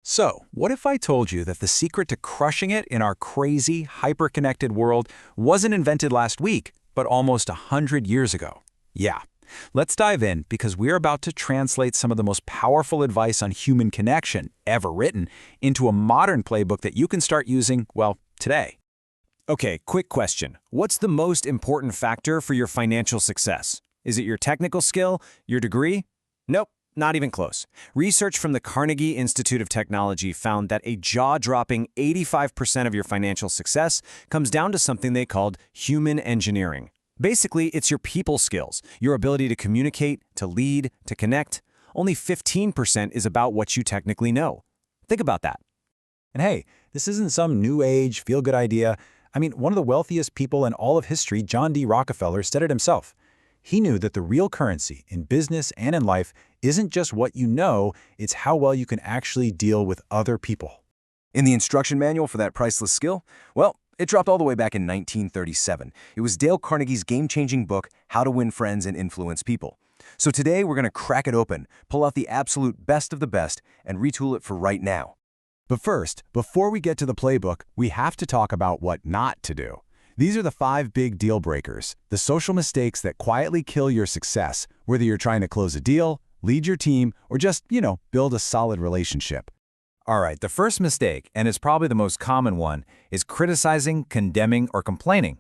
So, what if I told you that the secret to crushing it in our crazy, hyper-connected world wasn't invented last week, but almost 100 years ago? Yeah. Let's dive in because we're about to translate some of the most powerful advice on human connection ever written into a modern playbook that you can start using, well, today. Okay, quick question. What's the most important factor for your financial success? Is it your technical skill, your degree? Nope, not even close. Research from the Carnegie Institute of Technology found that a jaw-dropping 85% of your financial success comes down to something they called human engineering. Basically, it's your people skills, your ability to communicate, to lead, to connect. Only 15% is about what you technically know. Think about that. And hey, this isn't some new age, feel-good idea. I mean, one of the wealthiest people in all of history, John D. Rockefeller, said it himself. He knew that the real currency in business and in life isn't just what you know, it's how well you can actually deal with other people. In the instruction manual for that priceless skill? Well, it dropped all the way back in 1937. It was Dale Carnegie's game-changing book, How to Win Friends and Influence People. So today we're going to crack it open, pull out the absolute best of the best, and retool it for right now. But first, before we get to the playbook, we have to talk about what not to do. These are the 5 big deal breakers, the social mistakes that quietly kill your success, whether you're trying to close a deal, lead your team, or just, build a solid relationship. All right, the first mistake, and it's probably the most common one, is criticizing, condemning, or complaining.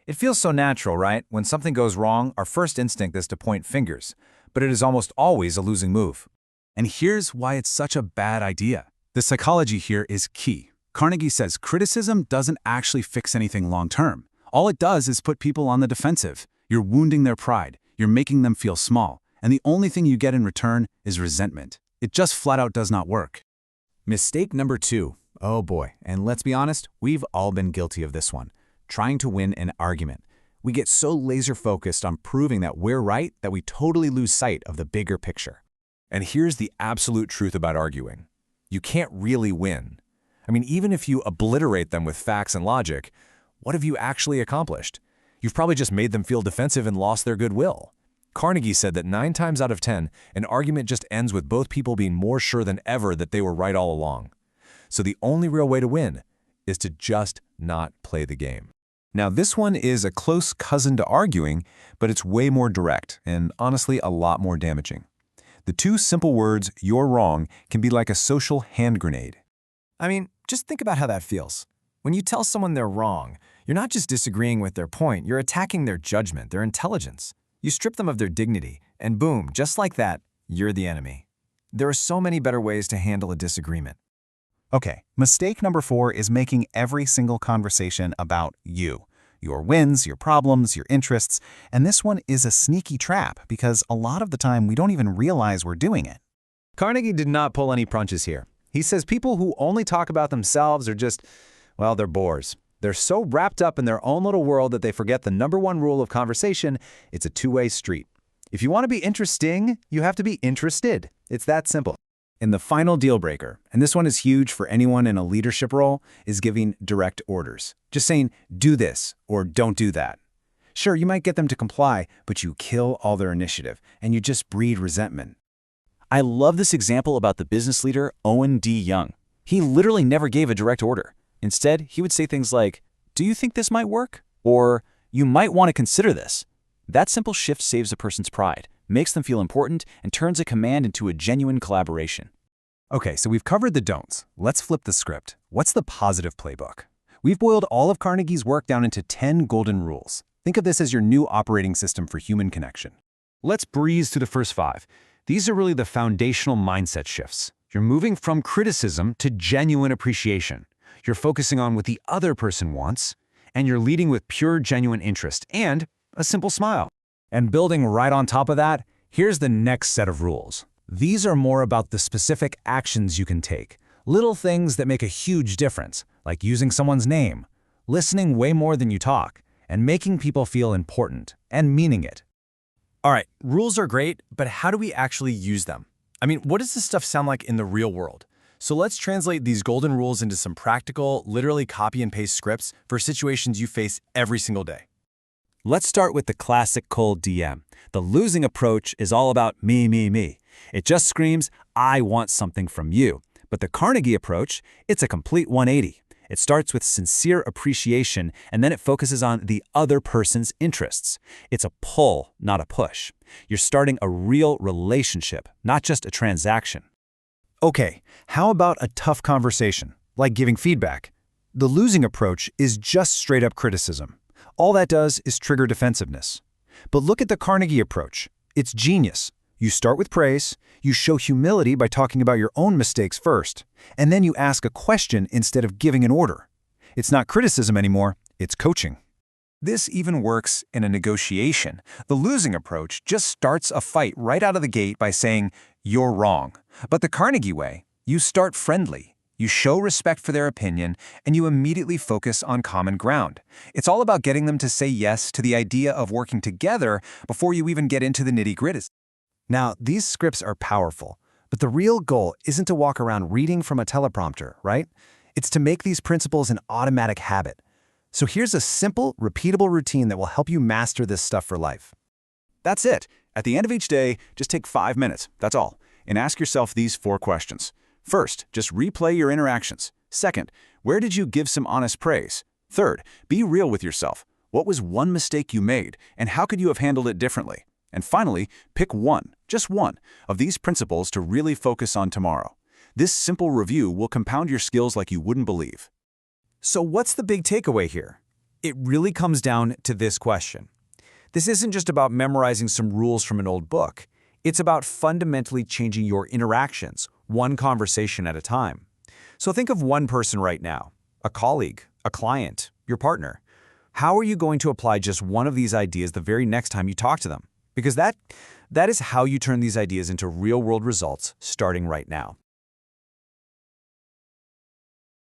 It feels so natural, right? When something goes wrong, our first instinct is to point fingers, but it is almost always a losing move. And here's why it's such a bad idea. The psychology here is key. Carnegie says criticism doesn't actually fix anything long-term. All it does is put people on the defensive. You're wounding their pride. You're making them feel small. And the only thing you get in return is resentment. It just flat out does not work. Mistake number 2. Oh boy, and let's be honest, we've all been guilty of this one. Trying to win an argument. We get so laser-focused on proving that we're right that we totally lose sight of the bigger picture. And here's the absolute truth about arguing. You can't really win. I mean, even if you obliterate them with facts and logic, what have you actually accomplished? You've probably just made them feel defensive and lost their goodwill. Carnegie said that 9 times out of 10, an argument just ends with both people being more sure than ever that they were right all along. So the only real way to win is to just not play the game. Now, this one is a close cousin to arguing, but it's way more direct and honestly a lot more damaging. The 2 simple words, "you're wrong," can be like a social hand grenade. I mean, just think about how that feels. When you tell someone they're wrong, you're not just disagreeing with their point, you're attacking their judgment, their intelligence. You strip them of their dignity, and boom, just like that, you're the enemy. There are so many better ways to handle a disagreement. Okay, mistake number 4 is making every single conversation about you. Your wins, your problems, your interests, and this one is a sneaky trap because a lot of the time we don't even realize we're doing it. Carnegie did not pull any punches here. He says people who only talk about themselves are just, well, they're bores. They're so wrapped up in their own little world that they forget the #1 rule of conversation: it's a two-way street. If you want to be interesting, you have to be interested. It's that simple. And the final deal breaker, and this one is huge for anyone in a leadership role, is giving direct orders. Just saying, do this or don't do that. Sure, you might get them to comply, but you kill all their initiative, and you just breed resentment. I love this example about the business leader Owen D. Young. He literally never gave a direct order. Instead, he would say things like, "Do you think this might work?" Or, "You might want to consider this." That simple shift saves a person's pride, makes them feel important, and turns a command into a genuine collaboration. Okay, so we've covered the don'ts. Let's flip the script. What's the positive playbook? We've boiled all of Carnegie's work down into 10 golden rules. Think of this as your new operating system for human connection. Let's breeze through the first 5. These are really the foundational mindset shifts. You're moving from criticism to genuine appreciation. You're focusing on what the other person wants, and you're leading with pure, genuine interest and a simple smile. And building right on top of that, here's the next set of rules. These are more about the specific actions you can take, little things that make a huge difference, like using someone's name, listening way more than you talk, and making people feel important and meaning it. All right, rules are great, but how do we actually use them? I mean, what does this stuff sound like in the real world? So let's translate these golden rules into some practical, literally copy and paste scripts for situations you face every single day. Let's start with the classic cold DM. The losing approach is all about me, me, me. It just screams, I want something from you. But the Carnegie approach, it's a complete 180. It starts with sincere appreciation, and then it focuses on the other person's interests. It's a pull, not a push. You're starting a real relationship, not just a transaction. Okay, how about a tough conversation, like giving feedback? The losing approach is just straight-up criticism. All that does is trigger defensiveness. But look at the Carnegie approach. It's genius. You start with praise, you show humility by talking about your own mistakes first, and then you ask a question instead of giving an order. It's not criticism anymore, it's coaching. This even works in a negotiation. The losing approach just starts a fight right out of the gate by saying, "You're wrong." But the Carnegie way, you start friendly. You show respect for their opinion, and you immediately focus on common ground. It's all about getting them to say yes to the idea of working together before you even get into the nitty-gritty. Now, these scripts are powerful, but the real goal isn't to walk around reading from a teleprompter, right? It's to make these principles an automatic habit. So here's a simple, repeatable routine that will help you master this stuff for life. That's it. At the end of each day, just take 5 minutes, that's all, and ask yourself these 4 questions. First, just replay your interactions. Second, where did you give some honest praise? Third, be real with yourself. What was one mistake you made, and how could you have handled it differently? And finally, pick one, just one, of these principles to really focus on tomorrow. This simple review will compound your skills like you wouldn't believe. So what's the big takeaway here? It really comes down to this question. This isn't just about memorizing some rules from an old book. It's about fundamentally changing your interactions, one conversation at a time. So think of one person right now, a colleague, a client, your partner. How are you going to apply just one of these ideas the very next time you talk to them? Because that is how you turn these ideas into real-world results starting right now.